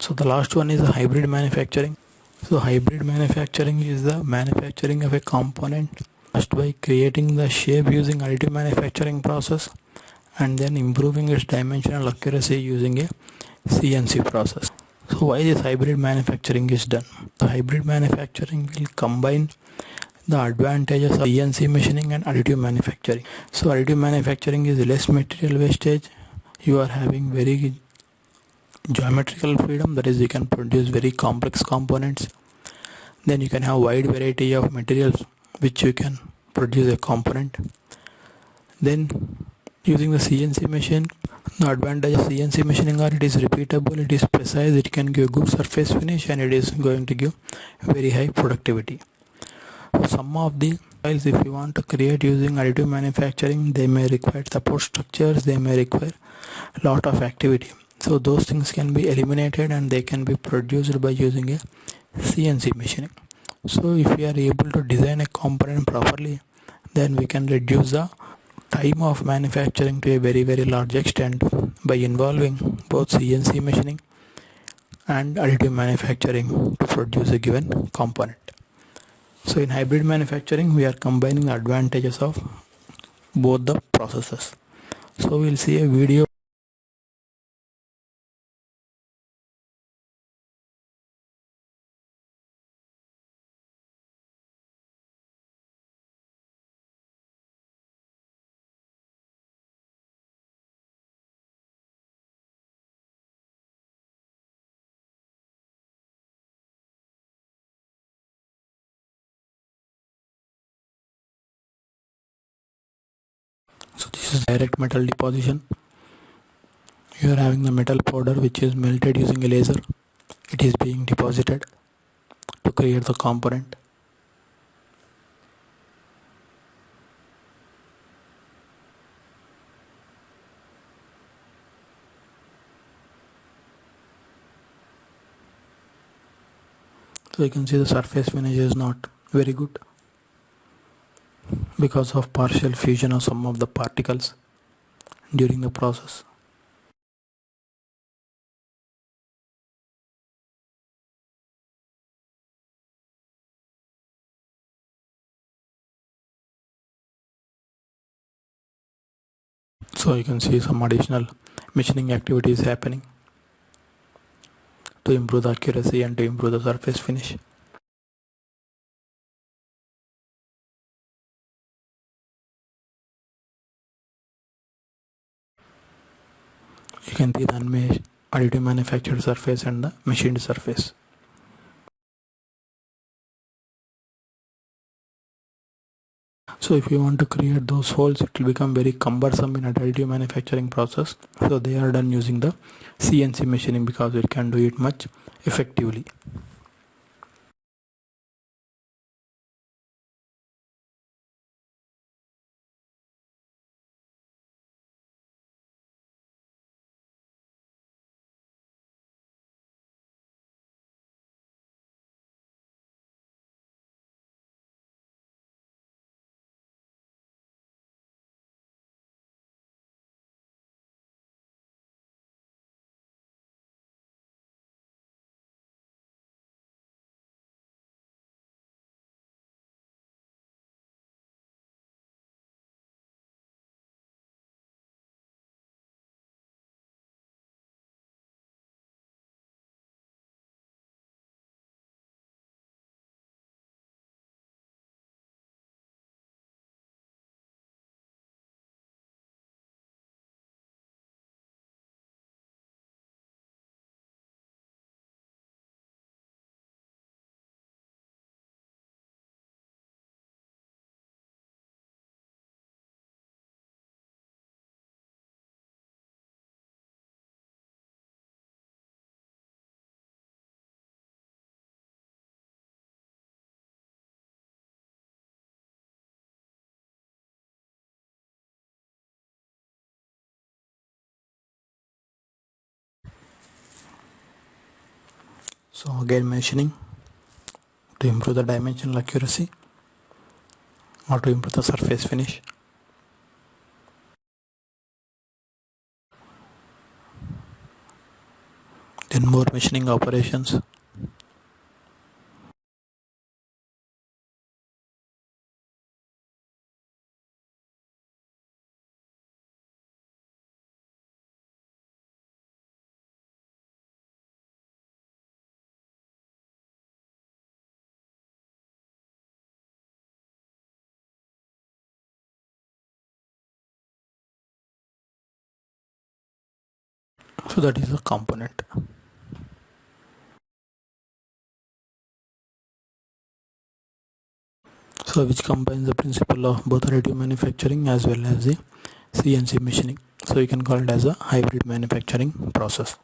So the last one is hybrid manufacturing. So hybrid manufacturing is the manufacturing of a component first by creating the shape using additive manufacturing process and then improving its dimensional accuracy using a CNC process. So why this hybrid manufacturing is done? The hybrid manufacturing will combine the advantages of CNC machining and additive manufacturing. So additive manufacturing is less material wastage. You are having very geometrical freedom, that is you can produce very complex components. Then you can have wide variety of materials which you can produce a component. Then using the CNC machine, the advantage of CNC machining are it is repeatable, it is precise, it can give good surface finish, and it is going to give very high productivity. So some of the files if you want to create using additive manufacturing, they may require support structures, they may require a lot of activity. So those things can be eliminated and they can be produced by using a CNC machining. So if we are able to design a component properly, then we can reduce the time of manufacturing to a very large extent by involving both CNC machining and additive manufacturing to produce a given component. So in hybrid manufacturing, we are combining the advantages of both the processes. So we'll see a video. So this is direct metal deposition. You are having the metal powder which is melted using a laser. It is being deposited to create the component. So you can see the surface finish is not very good because of partial fusion of some of the particles during the process. So you can see some additional machining activities happening to improve the accuracy and to improve the surface finish. You can see the additive manufactured surface and the machined surface. So if you want to create those holes, it will become very cumbersome in additive manufacturing process. So they are done using the CNC machining because it can do it much effectively. So again machining to improve the dimensional accuracy or to improve the surface finish. Then in more machining operations. So that is a component. So which combines the principle of both additive manufacturing as well as the CNC machining. So you can call it as a hybrid manufacturing process.